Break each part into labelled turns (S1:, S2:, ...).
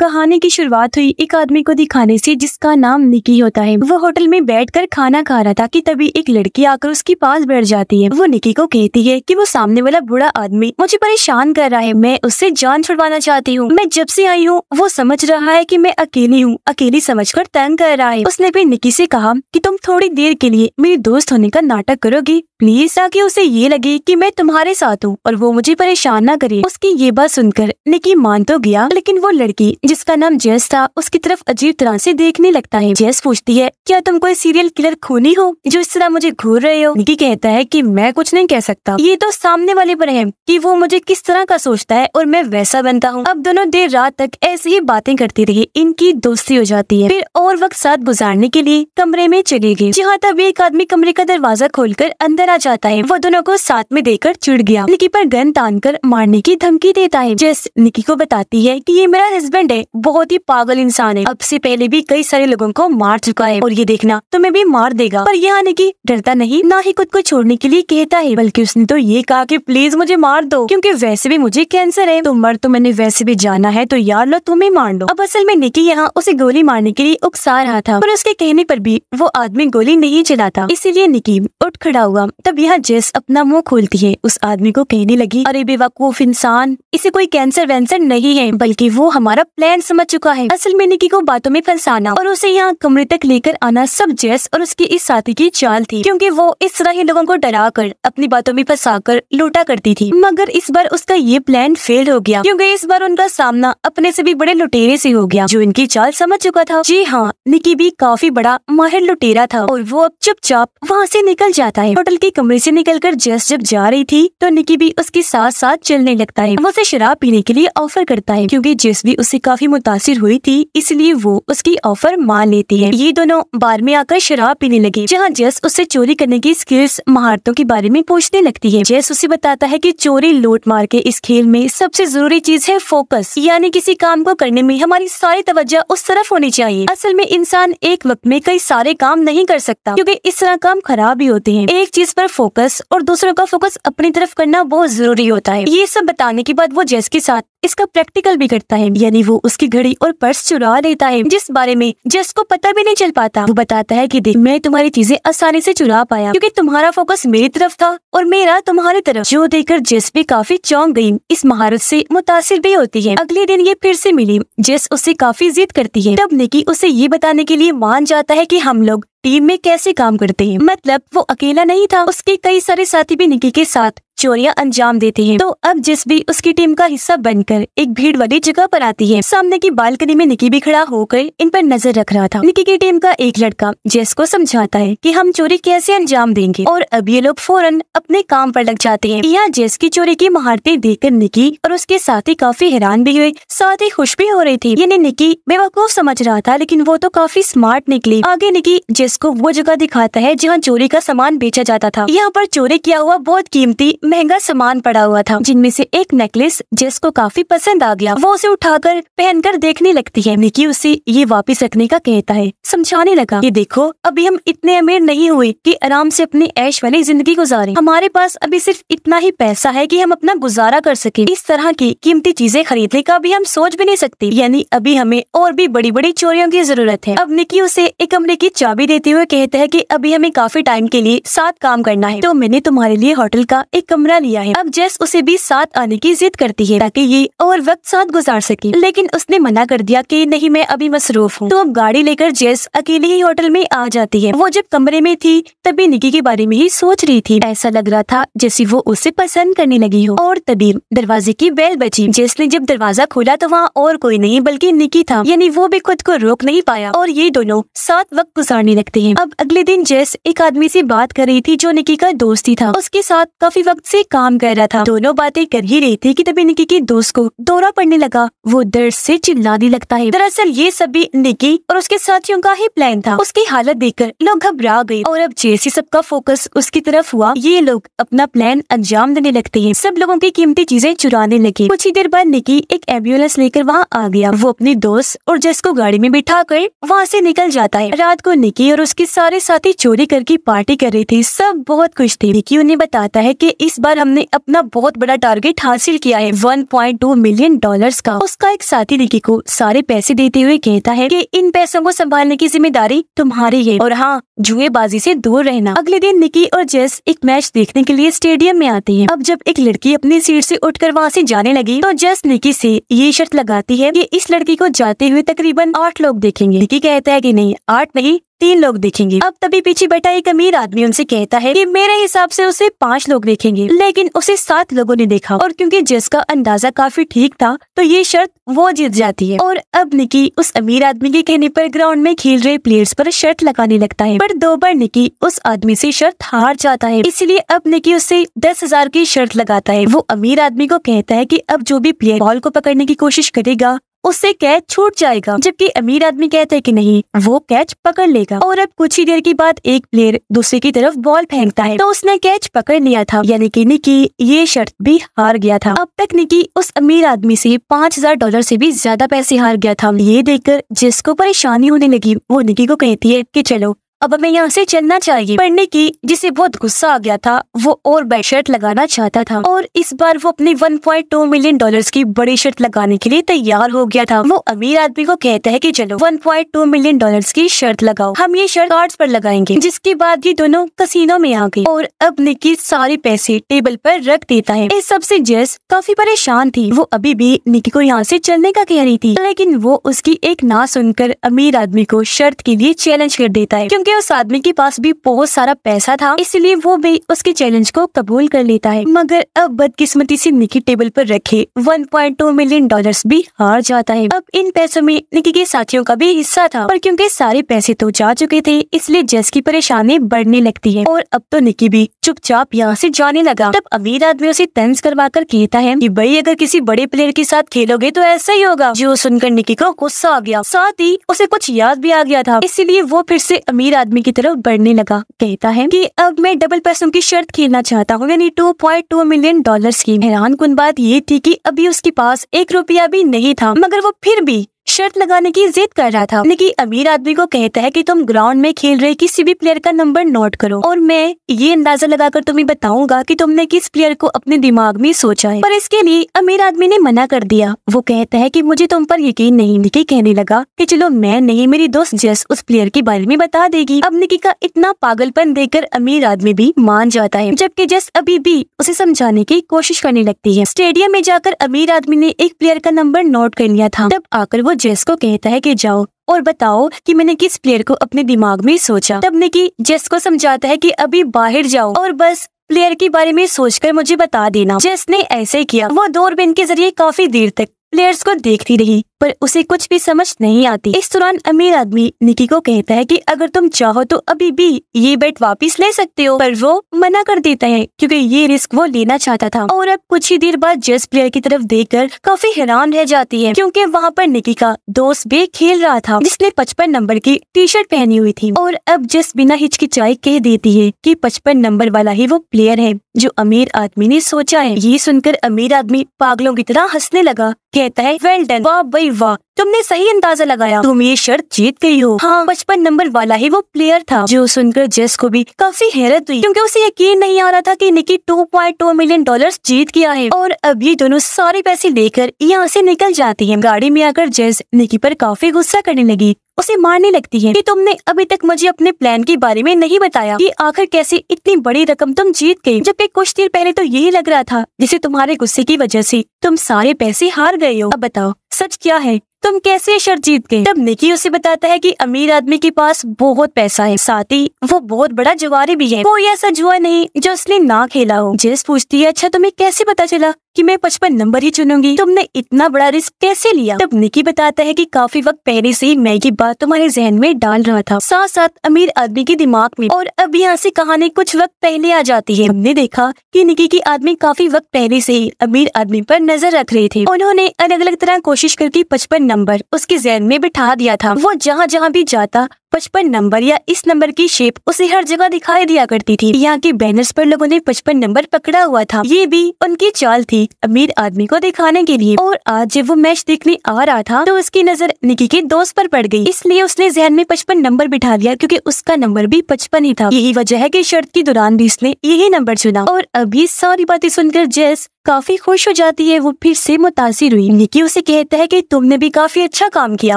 S1: कहानी की शुरुआत हुई एक आदमी को दिखाने से जिसका नाम निकी होता है। वो होटल में बैठकर खाना खा रहा था कि तभी एक लड़की आकर उसके पास बैठ जाती है। वो निकी को कहती है कि वो सामने वाला बूढ़ा आदमी मुझे परेशान कर रहा है, मैं उससे जान छुड़वाना चाहती हूँ। मैं जब से आई हूँ वो समझ रहा है कि मैं अकेली हूँ, अकेली समझकर तंग कर रहा है। उसने फिर निकी से कहा कि तुम थोड़ी देर के लिए मेरी दोस्त होने का नाटक करोगी प्लीज, ताकि उसे ये लगे कि मैं तुम्हारे साथ हूँ और वो मुझे परेशान ना करे। उसकी ये बात सुनकर निकी मान तो गया, लेकिन वो लड़की जिसका नाम जेस था उसकी तरफ अजीब तरह से देखने लगता है। जेस पूछती है क्या तुम कोई सीरियल किलर खूनी हो जो इस तरह मुझे घूर रहे हो? निकी कहता है कि मैं कुछ नहीं कह सकता, ये तो सामने वाले पर है कि वो मुझे किस तरह का सोचता है और मैं वैसा बनता हूँ। अब दोनों देर रात तक ऐसी ही बातें करती रही, इनकी दोस्ती हो जाती है। फिर और वक्त साथ गुजारने के लिए कमरे में चले गए, जहाँ तभी एक आदमी कमरे का दरवाजा खोलकर अंदर आ जाता है। वो दोनों को साथ में देखकर चिढ़ गया, निकी पर गन तानकर मारने की धमकी देता है। जेस निकी को बताती है कि ये मेरा हस्बैंड है, बहुत ही पागल इंसान है, अब से पहले भी कई सारे लोगों को मार चुका है और ये देखना तुम्हें भी मार देगा। पर यहाँ निकी डरता नहीं, ना ही खुद को छोड़ने के लिए कहता है, बल्कि उसने तो ये कहा कि प्लीज मुझे मार दो, क्योंकि वैसे भी मुझे कैंसर है, तो मर तो मैंने वैसे भी जाना है, तो यार लो तुम्हें मार लो। अब असल में निकी यहाँ उसे गोली मारने के लिए उकसा रहा था, पर उसके कहने पर भी वो आदमी गोली नहीं चलाता, इसीलिए निकी उठ खड़ा हुआ। तब यहाँ जेस अपना मुंह खोलती है, उस आदमी को कहने लगी, अरे बेवकूफ इंसान, इसे कोई कैंसर वैंसर नहीं है, बल्कि वो हमारा प्लान समझ चुका है। असल में निकी को बातों में फंसाना और उसे यहाँ कमरे तक लेकर आना सब जेस और उसके इस साथी की चाल थी, क्योंकि वो इस तरह ही लोगों को डरा कर अपनी बातों में फंसाकर लूटा करती थी। मगर इस बार उसका ये प्लान फेल हो गया, क्योंकि इस बार उनका सामना अपने से भी बड़े लुटेरे से हो गया, जो इनकी चाल समझ चुका था। जी हाँ, निकी भी काफी बड़ा माहिर लुटेरा था और वो अब चुपचाप वहाँ से निकल जाता है। होटल के कमरे से निकलकर जेस जब जा रही थी तो निकी भी उसके साथ साथ चलने लगता है। वो उसे शराब पीने के लिए ऑफर करता है, क्योंकि जेस भी उससे काफी मुतासिर हुई थी, इसलिए वो उसकी ऑफर मान लेती है। ये दोनों बार में आकर शराब पीने लगे, जहाँ जेस उससे चोरी करने की स्किल्स महारतों के बारे में पूछने लगती है। जेस उसे बताता है कि चोरी लूट मार के इस खेल में सबसे जरूरी चीज है फोकस, यानी किसी काम को करने में हमारी सारी तवज्जो उस तरफ होनी चाहिए। असल में इंसान एक वक्त में कई सारे काम नहीं कर सकता, क्योंकि इस तरह काम खराब भी होते हैं। एक चीज पर फोकस और दूसरों का फोकस अपनी तरफ करना बहुत जरूरी होता है। ये सब बताने के बाद वो जेस के साथ इसका प्रैक्टिकल भी करता है, यानी वो उसकी घड़ी और पर्स चुरा लेता है, जिस बारे में जेस को पता भी नहीं चल पाता। वो बताता है कि देख, मैं तुम्हारी चीजें आसानी से चुरा पाया, क्योंकि तुम्हारा फोकस मेरी तरफ था और मेरा तुम्हारी तरफ, जो देखकर जेस भी काफी चौंक गई, इस महारत से मुतासिर भी होती है। अगले दिन ये फिर से मिली, जेस उससे काफी जिद करती है। तब निकी उसे ये बताने के लिए मान जाता है कि हम लोग टीम में कैसे काम करते हैं, मतलब वो अकेला नहीं था, उसके कई सारे साथी भी निकी के साथ चोरियां अंजाम देते हैं। तो अब जिस भी उसकी टीम का हिस्सा बनकर एक भीड़ वाली जगह पर आती है। सामने की बालकनी में निकी भी खड़ा होकर इन पर नजर रख रहा था। निकी की टीम का एक लड़का जेस को समझाता है कि हम चोरी कैसे अंजाम देंगे, और अब ये लोग फौरन अपने काम पर लग जाते हैं। यहाँ जेस की चोरी की महारतें देखकर निकी और उसके साथी काफी हैरान भी हुए, साथ ही खुश भी हो रही थी। यानी निकी बेवकूफ समझ रहा था, लेकिन वो तो काफी स्मार्ट निकली। आगे निकी जेस को वो जगह दिखाता है जहाँ चोरी का सामान बेचा जाता था। यहाँ पर चोरी किया हुआ बहुत कीमती महंगा सामान पड़ा हुआ था, जिनमें से एक नेकलेस जेस को काफी पसंद आ गया। वो उसे उठाकर पहनकर देखने लगती है। निकी उसे ये वापस रखने का कहता है, समझाने लगा कि देखो, अभी हम इतने अमीर नहीं हुए कि आराम से अपनी ऐश वाली जिंदगी गुजारें। हमारे पास अभी सिर्फ इतना ही पैसा है कि हम अपना गुजारा कर सके। इस तरह की कीमती चीजें खरीदने का भी हम सोच भी नहीं सकते, यानी अभी हमें और भी बड़ी बड़ी चोरियों की जरूरत है। अब निकी उसे एक कमरे की चाबी देते हुए कहता है कि अभी हमें काफी टाइम के लिए साथ काम करना है, तो मैंने तुम्हारे लिए होटल का एक कमरा लिया है। अब जेस उसे भी साथ आने की जिद करती है ताकि ये और वक्त साथ गुजार सके, लेकिन उसने मना कर दिया कि नहीं, मैं अभी मसरूफ हूँ। तो अब गाड़ी लेकर जेस अकेले ही होटल में आ जाती है। वो जब कमरे में थी तभी निकी के बारे में ही सोच रही थी। ऐसा लग रहा था जैसे वो उसे पसंद करने लगी हो। और तभी दरवाजे की बेल बजी। जेस ने जब दरवाजा खोला तो वहाँ और कोई नहीं बल्कि निकी था, यानी वो भी खुद को रोक नहीं पाया और ये दोनों साथ वक्त गुजारने लगते हैं। अब अगले दिन जेस एक आदमी से बात कर रही थी जो निकी का दोस्त ही था, उसके साथ काफी वक्त से काम कर रहा था। दोनों बातें कर ही रही थी कि तभी निकी के दोस्त को दौरा पड़ने लगा। वो दर्द से चिल्लाने लगता है। दरअसल ये सब भी निकी और उसके साथियों का ही प्लान था। उसकी हालत देखकर लोग घबरा गए और अब जैसे सबका फोकस उसकी तरफ हुआ, ये लोग अपना प्लान अंजाम देने लगते हैं। सब लोगों की कीमती चीजें चुराने लगे। कुछ ही देर बाद निकी एक एम्बुलेंस लेकर वहाँ आ गया। वो अपनी दोस्त और जेस को गाड़ी में बिठा कर वहाँ से निकल जाता है। रात को निकी और उसके सारे साथी चोरी करके पार्टी कर रही थी। सब बहुत खुश थे। निकी उन्हें बताता है कि इस बार हमने अपना बहुत बड़ा टारगेट हासिल किया है, $1.2 मिलियन का। उसका एक साथी निकी को सारे पैसे देते हुए कहता है कि इन पैसों को संभालने की जिम्मेदारी तुम्हारी है और हाँ, जुएबाजी से दूर रहना। अगले दिन निकी और जेस एक मैच देखने के लिए स्टेडियम में आते हैं। अब जब एक लड़की अपनी सीट से उठकर वहाँ से जाने लगी तो जेस निकी से ये शर्त लगाती है कि इस लड़की को जाते हुए तकरीबन 8 लोग देखेंगे। निकी कहता है कि नहीं, 8 नहीं 3 लोग देखेंगे। अब तभी पीछे बैठा एक अमीर आदमी उनसे कहता है कि मेरे हिसाब से उसे 5 लोग देखेंगे, लेकिन उसे 7 लोगों ने देखा। और क्योंकि जेस का अंदाजा काफी ठीक था तो ये शर्त वो जीत जाती है। और अब निकी उस अमीर आदमी के कहने पर ग्राउंड में खेल रहे प्लेयर्स पर शर्त लगाने लगता है, पर 2 बार निकी उस आदमी से शर्त हार जाता है। इसलिए अब निकी उससे 10,000 की शर्त लगाता है। वो अमीर आदमी को कहता है कि अब जो भी प्लेयर बॉल को पकड़ने की कोशिश करेगा उससे कैच छूट जाएगा, जबकि अमीर आदमी कहता है कि नहीं, वो कैच पकड़ लेगा। और अब कुछ ही देर के बाद एक प्लेयर दूसरे की तरफ बॉल फेंकता है तो उसने कैच पकड़ लिया था, यानी कि निकी ये शर्त भी हार गया था। अब तक निकी उस अमीर आदमी से $5,000 से भी ज्यादा पैसे हार गया था। ये देखकर जिसको परेशानी होने लगी वो निकी को कहती है कि चलो अब हमें यहाँ से चलना चाहिए। पर निकी, जिसे बहुत गुस्सा आ गया था, वो और बड़ी शर्त लगाना चाहता था और इस बार वो अपने $1.2 मिलियन की बड़ी शर्त लगाने के लिए तैयार हो गया था। वो अमीर आदमी को कहता है कि चलो $1.2 मिलियन की शर्त लगाओ, हम ये शर्त कार्ड्स पर लगाएंगे। जिसके बाद ये दोनों कसीनो में आ गए और अब निकी सारे पैसे टेबल पर रख देता है। इस सबसे जेस काफी परेशान थी। वो अभी भी निकी को यहाँ से चलने का कह रही थी, लेकिन वो उसकी एक ना सुनकर अमीर आदमी को शर्त के लिए चैलेंज कर देता है। क्योंकि उस आदमी के पास भी बहुत सारा पैसा था, इसलिए वो भी उसके चैलेंज को कबूल कर लेता है। मगर अब बदकिस्मती से निकी टेबल पर रखे $1.2 मिलियन भी हार जाता है। अब इन पैसों में निकी के साथियों का भी हिस्सा था, पर क्योंकि सारे पैसे तो जा चुके थे इसलिए जेस की परेशानी बढ़ने लगती है और अब तो निकी भी चुपचाप यहाँ से जाने लगा। तब अमीर आदमी उसे तंज करवा कर कहता है कि भाई, अगर किसी बड़े प्लेयर के साथ खेलोगे तो ऐसा ही होगा। जो सुनकर निकी को गुस्सा आ गया, साथ ही उसे कुछ याद भी आ गया था, इसीलिए वो फिर से अमीर आदमी की तरफ बढ़ने लगा। कहता है कि अब मैं डबल पैसों की शर्त खेलना चाहता हूँ, यानी $2.2 मिलियन की। हैरान कुन बात ये थी कि अभी उसके पास 1 रुपया भी नहीं था, मगर वो फिर भी शर्त लगाने की जिद कर रहा था। निकी अमीर आदमी को कहता है कि तुम ग्राउंड में खेल रहे किसी भी प्लेयर का नंबर नोट करो और मैं ये अंदाजा लगाकर तुम्हें बताऊंगा कि तुमने किस प्लेयर को अपने दिमाग में सोचा है। पर इसके लिए अमीर आदमी ने मना कर दिया। वो कहता है कि मुझे तुम पर यकीन नहीं। निकी कहने लगा कि चलो मैं नहीं, मेरी दोस्त जेस उस प्लेयर के बारे में बता देगी। अब निकी का इतना पागलपन देखकर अमीर आदमी भी मान जाता है, जबकि जेस अभी भी उसे समझाने की कोशिश करने लगती है। स्टेडियम में जाकर अमीर आदमी ने एक प्लेयर का नंबर नोट कर लिया था। तब आकर वो जेस को कहता है कि जाओ और बताओ कि मैंने किस प्लेयर को अपने दिमाग में सोचा। तब निकी जेस को समझाता है कि अभी बाहर जाओ और बस प्लेयर के बारे में सोचकर मुझे बता देना। जेस ने ऐसे किया। वो दूरबीन के जरिए काफी देर तक प्लेयर्स को देखती रही, पर उसे कुछ भी समझ नहीं आती। इस दौरान अमीर आदमी निकी को कहता है कि अगर तुम चाहो तो अभी भी ये बेट वापस ले सकते हो, पर वो मना कर देता है क्योंकि ये रिस्क वो लेना चाहता था। और अब कुछ ही देर बाद जेस प्लेयर की तरफ देखकर काफी हैरान रह जाती है, क्योंकि वहाँ पर निकी का दोस्त भी खेल रहा था जिसने 55 नंबर की टी-शर्ट पहनी हुई थी। और अब जेस बिना हिचकिचाई कह देती है कि 55 नंबर वाला ही वो प्लेयर है जो अमीर आदमी ने सोचा है। ये सुनकर अमीर आदमी पागलों की तरह हंसने लगा। कहता है, वेल डन, वाह भाई वाह, तुमने सही अंदाजा लगाया, तुम ये शर्त जीत गई हो। हाँ, 55 नंबर वाला ही वो प्लेयर था। जो सुनकर जेस को भी काफी हैरत हुई, क्योंकि उसे यकीन नहीं आ रहा था कि निकी $2.2 मिलियन जीत गया है। और अब ये दोनों सारे पैसे लेकर यहाँ से निकल जाती हैं। गाड़ी में आकर जेस निकी पर काफी गुस्सा करने लगी, उसे मारने लगती है कि तुमने अभी तक मुझे अपने प्लान के बारे में नहीं बताया कि आखिर कैसे इतनी बड़ी रकम तुम जीत गई, जबकि कुछ देर पहले तो यही लग रहा था जिसे तुम्हारे गुस्से की वजह से तुम सारे पैसे हार गए हो। अब बताओ सच क्या है, तुम कैसे शर्त जीत गए। तब निकी उसे बताता है कि अमीर आदमी के पास बहुत पैसा है, साथ ही वो बहुत बड़ा जुआरी भी है, कोई ऐसा जुआ नहीं जो उसने ना खेला हो। जेस पूछती है, अच्छा तुम्हें कैसे पता चला कि मैं 55 नंबर ही चुनूंगी, तुमने इतना बड़ा रिस्क कैसे लिया। तब निकी बताता है कि काफी वक्त पहले से मैं ये बात तुम्हारे जहन में डाल रहा था, साथ साथ अमीर आदमी के दिमाग में। और अब यहाँ से कहानी कुछ वक्त पहले आ जाती है। हमने देखा कि निकी के आदमी काफी वक्त पहले से ही अमीर आदमी पर नजर रख रहे थे। उन्होंने अलग अलग तरह कोशिश करके 55 नंबर उसके जहन में बिठा दिया था। वो जहाँ जहाँ भी जाता 55 नंबर या इस नंबर की शेप उसे हर जगह दिखाई दिया करती थी। यहाँ के बैनर्स पर लोगों ने 55 नंबर पकड़ा हुआ था। ये भी उनकी चाल थी अमीर आदमी को दिखाने के लिए। और आज जब वो मैच देखने आ रहा था तो उसकी नजर निकी के दोस्त पर पड़ गई, इसलिए उसने जहन में 55 नंबर बिठा लिया क्योंकि उसका नंबर भी 55 ही था। यही वजह है कि शर्त की दौरान भी उसने यही नंबर चुना। और अभी सारी बातें सुनकर जेस काफी खुश हो जाती है। वो फिर से मुतासिर हुई। निकी उसे कहता है कि तुमने भी काफी अच्छा काम किया,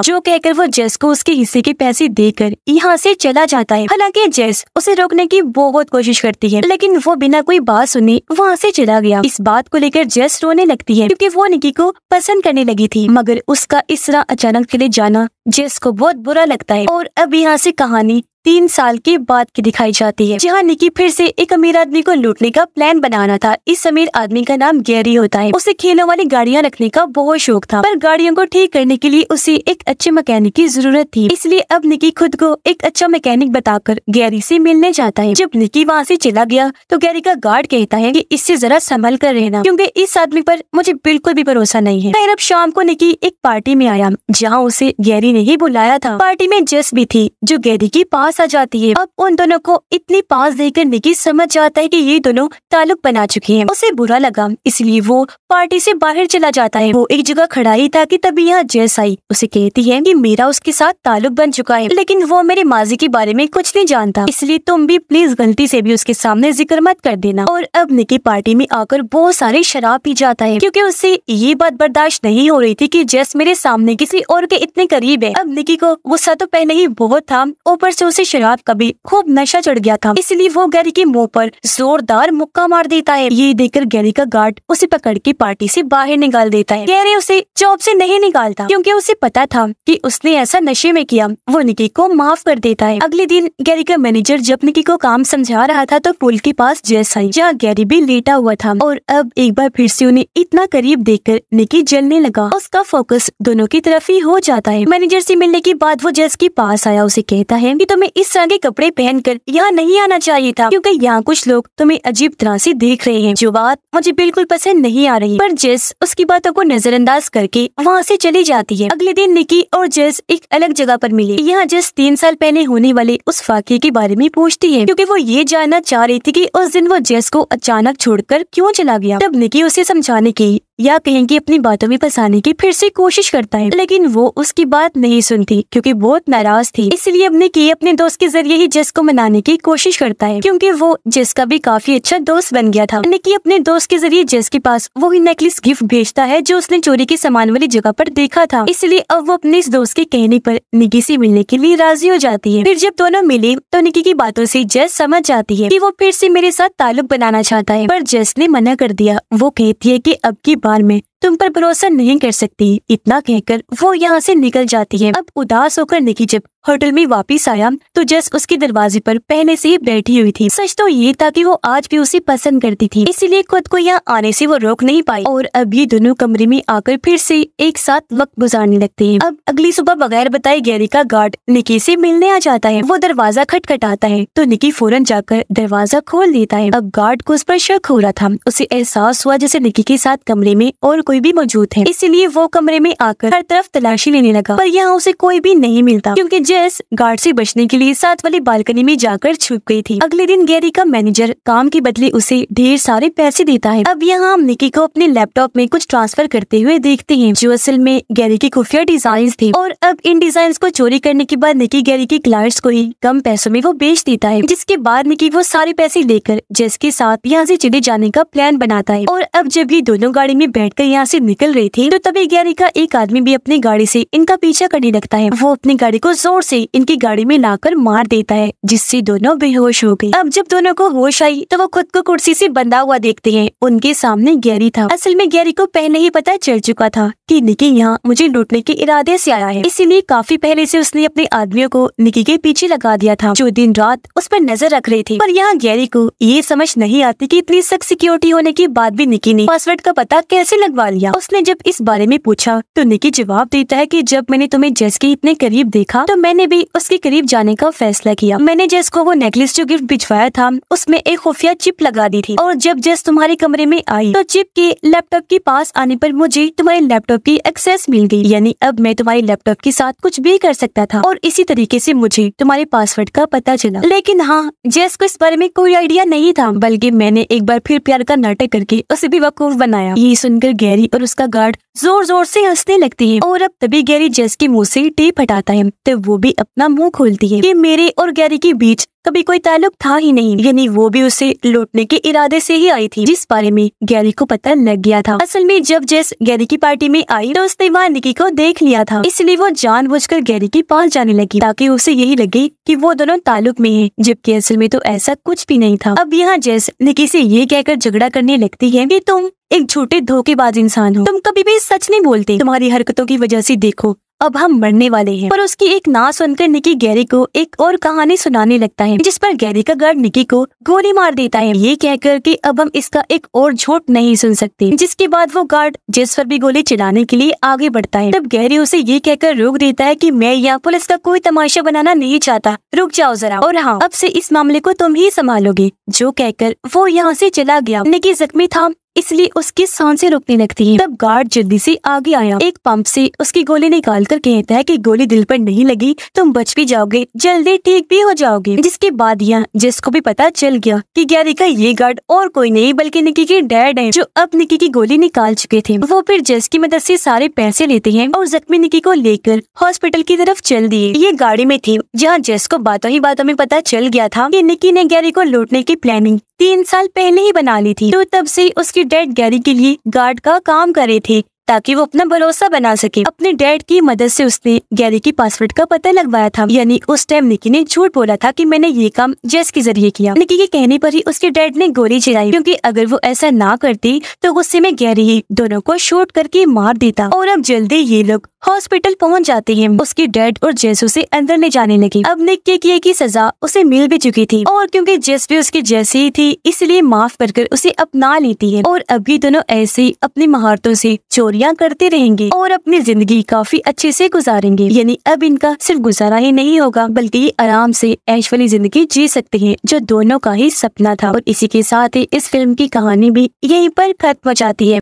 S1: जो कहकर वो जेस को उसके हिस्से के पैसे देकर यहाँ से चला जाता है। हालांकि जेस उसे रोकने की बहुत कोशिश करती है, लेकिन वो बिना कोई बात सुने वहाँ से चला गया। इस बात को लेकर जेस रोने लगती है क्योंकि वो निकी को पसंद करने लगी थी, मगर उसका इस तरह अचानक चले जाना जेस को बहुत बुरा लगता है। और अब यहाँ से कहानी 3 साल के बाद की दिखाई जाती है, जहाँ निकी फिर से एक अमीर आदमी को लूटने का प्लान बनाना था। इस अमीर आदमी का नाम गैरी होता है। उसे खेलों वाली गाड़ियाँ रखने का बहुत शौक था, पर गाड़ियों को ठीक करने के लिए उसे एक अच्छे मैकेनिक की जरूरत थी। इसलिए अब निकी खुद को एक अच्छा मैकेनिक बताकर गैरी से मिलने जाता है। जब निकी वहाँ से चला गया तो गैरी का गार्ड कहता है कि इससे जरा संभल कर रहना, क्योंकि इस आदमी पर मुझे बिल्कुल भी भरोसा नहीं है। फिर अब शाम को निकी एक पार्टी में आया जहाँ उसे गैरी ने ही बुलाया था। पार्टी में जेस भी थी जो गैरी के पास आ जाती है। अब उन दोनों को इतनी पास देखकर निकी समझ जाता है कि ये दोनों ताल्लुक बना चुके हैं। उसे बुरा लगा, इसलिए वो पार्टी से बाहर चला जाता है। वो एक जगह खड़ा ही था कि तभी यहाँ जेस आई। उसे कहती है कि मेरा उसके साथ ताल्लुक बन चुका है, लेकिन वो मेरे माजी के बारे में कुछ नहीं जानता, इसलिए तुम भी प्लीज गलती से भी उसके सामने जिक्र मत कर देना। और अब निकी पार्टी में आकर बहुत सारी शराब पी जाता है क्योंकि उसे ये बात बर्दाश्त नहीं हो रही थी कि जेस मेरे सामने किसी और के इतने करीब है। अब निकी को गुस्सा तो पहले ही बहुत था, ऊपर से उसे शराब का भी खूब नशा चढ़ गया था, इसलिए वो गैरी के मुंह पर जोरदार मुक्का मार देता है। ये देखकर गैरी का गार्ड उसे पकड़ के पार्टी से बाहर निकाल देता है। गैरी उसे जॉब से नहीं निकालता क्योंकि उसे पता था कि उसने ऐसा नशे में किया। वो निकी को माफ कर देता है। अगले दिन गैरी का मैनेजर जब निकी को काम समझा रहा था तो पुल के पास जेस आई, जहाँ गैरी भी लेटा हुआ था। और अब एक बार फिर से उन्हें इतना करीब देखकर निकी जलने लगा। उसका फोकस दोनों की तरफ ही हो जाता है। मैनेजर से मिलने के बाद वो जेस के पास आया। उसे कहता है कि तुम्हें इस तरह के कपड़े पहनकर यहाँ नहीं आना चाहिए था, क्योंकि यहाँ कुछ लोग तुम्हें अजीब तरह से देख रहे हैं, जो बात मुझे बिल्कुल पसंद नहीं आ रही। पर जेस उसकी बातों को नजरअंदाज करके वहाँ से चली जाती है। अगले दिन निकी और जेस एक अलग जगह पर मिले। यहाँ जेस 3 साल पहले होने वाले उस वाकये के बारे में पूछती है, क्योंकि वो ये जानना चाह रही थी कि उस दिन वो जेस को अचानक छोड़कर क्यों चला गया। तब निकी उसे समझाने की या कहें कि अपनी बातों में फंसाने की फिर से कोशिश करता है, लेकिन वो उसकी बात नहीं सुनती क्योंकि बहुत नाराज थी। इसलिए अब निकी अपने दोस्त के जरिए ही जेस को मनाने की कोशिश करता है, क्योंकि वो जेस का भी काफी अच्छा दोस्त बन गया था। निकी अपने दोस्त के जरिए जेस के पास वही नेकलेस गिफ्ट भेजता है जो उसने चोरी के सामान वाली जगह पर देखा था। इसलिए अब वो अपने इस दोस्त के कहने पर निकी से मिलने के लिए राजी हो जाती है। फिर जब दोनों मिले तो निकी की बातों से जेस समझ जाती है कि वो फिर से मेरे साथ ताल्लुक बनाना चाहता है, पर जेस ने मना कर दिया। वो कहती है कि अब की बार में तुम पर भरोसा नहीं कर सकती। इतना कहकर वो यहाँ से निकल जाती है। अब उदास होकर निकी जब होटल में वापस आया तो जेस उसके दरवाजे पर पहले से ही बैठी हुई थी। सच तो ये था कि वो आज भी उसे पसंद करती थी, इसीलिए खुद को यहाँ आने से वो रोक नहीं पाई। और अब ये दोनों कमरे में आकर फिर से एक साथ वक्त गुजारने लगते हैं। अब अगली सुबह बगैर बताए गैरी का गार्ड निकी से मिलने आ जाता है। वो दरवाजा खटखटाता है तो निकी फौरन जाकर दरवाजा खोल देता है। अब गार्ड को उस पर शक हो रहा था। उसे एहसास हुआ जैसे निकी के साथ कमरे में और कोई भी मौजूद है, इसीलिए वो कमरे में आकर हर तरफ तलाशी लेने लगा, पर यहाँ उसे कोई भी नहीं मिलता क्योंकि जेस गार्ड से बचने के लिए साथ वाली बालकनी में जाकर छुप गई थी। अगले दिन गैरी का मैनेजर काम के बदले उसे ढेर सारे पैसे देता है। अब यहाँ हम निकी को अपने लैपटॉप में कुछ ट्रांसफर करते हुए देखते हैं, जो असल में गैरी की खुफिया डिजाइन थे। और अब इन डिजाइन को चोरी करने के बाद निकी गैरी के क्लाइंट्स को ही कम पैसों में वो बेच देता है, जिसके बाद निकी वो सारे पैसे लेकर जेस के साथ यहाँ से चले जाने का प्लान बनाता है। और अब जब ये दोनों गाड़ी में बैठकर यहाँ से निकल रही थी तो तभी गैरी का एक आदमी भी अपनी गाड़ी से इनका पीछा करने लगता है। वो अपनी गाड़ी को जोर से इनकी गाड़ी में लाकर मार देता है, जिससे दोनों बेहोश हो गए। अब जब दोनों को होश आई तो वो खुद को कुर्सी से बंधा हुआ देखते हैं। उनके सामने गैरी था। असल में गैरी को पहले ही पता चल चुका था कि निकी यहाँ मुझे लूटने के इरादे से आया है, इसीलिए काफी पहले से उसने अपने आदमियों को निकी के पीछे लगा दिया था, जो दिन रात उस पर नजर रख रहे थे। पर यहाँ गैरी को ये समझ नहीं आती कि इतनी सख्त सिक्योरिटी होने के बाद भी निकी ने पासवर्ड का पता कैसे लगवा छुपा लिया। उसने जब इस बारे में पूछा तो निकी जवाब देता है कि जब मैंने तुम्हें जेस के इतने करीब देखा तो मैंने भी उसके करीब जाने का फैसला किया। मैंने जेस को वो नेकलेस जो गिफ्ट भिजवाया था उसमें एक खुफिया चिप लगा दी थी, और जब जेस तुम्हारे कमरे में आई तो चिप के लैपटॉप के पास आने पर मुझे तुम्हारे लैपटॉप की एक्सेस मिल गई, यानी अब मैं तुम्हारे लैपटॉप के साथ कुछ भी कर सकता था, और इसी तरीके से मुझे तुम्हारे पासवर्ड का पता चला। लेकिन हाँ, जेस को इस बारे में कोई आइडिया नहीं था, बल्कि मैंने एक बार फिर प्यार का नाटक करके उसे बेवकूफ बनाया। ये सुनकर गैरी और उसका गार्ड जोर जोर से हंसने लगती है, और अब तभी गैरी जेस के मुंह से टेप हटाता है तो वो भी अपना मुंह खोलती है कि मेरे और गैरी के बीच कभी कोई ताल्लुक था ही नहीं, यानी वो भी उसे लूटने के इरादे से ही आई थी, जिस बारे में गैरी को पता लग गया था। असल में जब जेस गैरी की पार्टी में आई तो उसने वहाँ निकी को देख लिया था, इसलिए वो जानबूझकर गैरी के पास जाने लगी ताकि उसे यही लगे कि वो दोनों ताल्लुक में हैं, जबकि असल में तो ऐसा कुछ भी नहीं था। अब यहाँ जेस निकी से ये कहकर झगड़ा करने लगती है कि तुम एक झूठे धोखेबाज इंसान हो, तुम कभी भी सच नहीं बोलते, तुम्हारी हरकतों की वजह से देखो अब हम मरने वाले हैं। पर उसकी एक ना सुनकर निकी गैरी को एक और कहानी सुनाने लगता है, जिस पर गैरी का गार्ड निकी को गोली मार देता है, ये कहकर कि अब हम इसका एक और झूठ नहीं सुन सकते। जिसके बाद वो गार्ड जेस पर भी गोली चलाने के लिए आगे बढ़ता है। तब गैरी उसे ये कहकर रोक देता है कि मैं यहाँ पुलिस का कोई तमाशा बनाना नहीं चाहता, रुक जाओ जरा, और हाँ, अब से इस मामले को तुम ही संभालोगे। जो कहकर वो यहाँ से चला गया। निकी जख्मी था इसलिए उसकी सांसें रुकने लगती हैं। तब गार्ड जल्दी से आगे आया, एक पंप से उसकी गोली निकाल कर कहता है कि गोली दिल पर नहीं लगी, तुम बच भी जाओगे, जल्दी ठीक भी हो जाओगे। जिसके बाद यहाँ जेस को भी पता चल गया कि गैरी का ये गार्ड और कोई नहीं बल्कि निकी के डैड है, जो अब निकी की गोली निकाल चुके थे। वो फिर जेस की मदद से सारे पैसे लेते हैं और जख्मी निकी को लेकर हॉस्पिटल की तरफ चल दिए। ये गाड़ी में थी जहाँ जेस को बातों ही बातों में पता चल गया था कि निकी ने गैरी को लूटने की प्लानिंग 3 साल पहले ही बना ली थी, तो तब से उसकी डैड गैरी के लिए गार्ड का काम कर रहे थे ताकि वो अपना भरोसा बना सके। अपने डैड की मदद से उसने गैरी की पासवर्ड का पता लगवाया था, यानी उस टाइम निकी ने झूठ बोला था कि मैंने ये काम जेस के जरिए किया। निकी के कहने पर ही उसके डैड ने गोली चलाई, क्योंकि अगर वो ऐसा ना करती तो गुस्से में गैरी ही दोनों को शूट करके मार देता। और अब जल्दी ये लोग हॉस्पिटल पहुंच जाते हैं। उसके डैड और जेस उसे अंदर ले जाने लगे। अब निक के किए की सजा उसे मिल भी चुकी थी, और क्योंकि जेस भी उसके जैसी ही थी इसलिए माफ कर उसे अपना लेती है। और अभी दोनों ऐसे ही अपनी महारतों से चोरियां करते रहेंगे और अपनी जिंदगी काफी अच्छे से गुजारेंगे। यानी अब इनका सिर्फ गुजारा ही नहीं होगा बल्कि ये आराम से ऐश वाली जिंदगी जी सकते हैं, जो दोनों का ही सपना था। और इसी के साथ ही इस फिल्म की कहानी भी यहीं पर खत्म हो जाती है।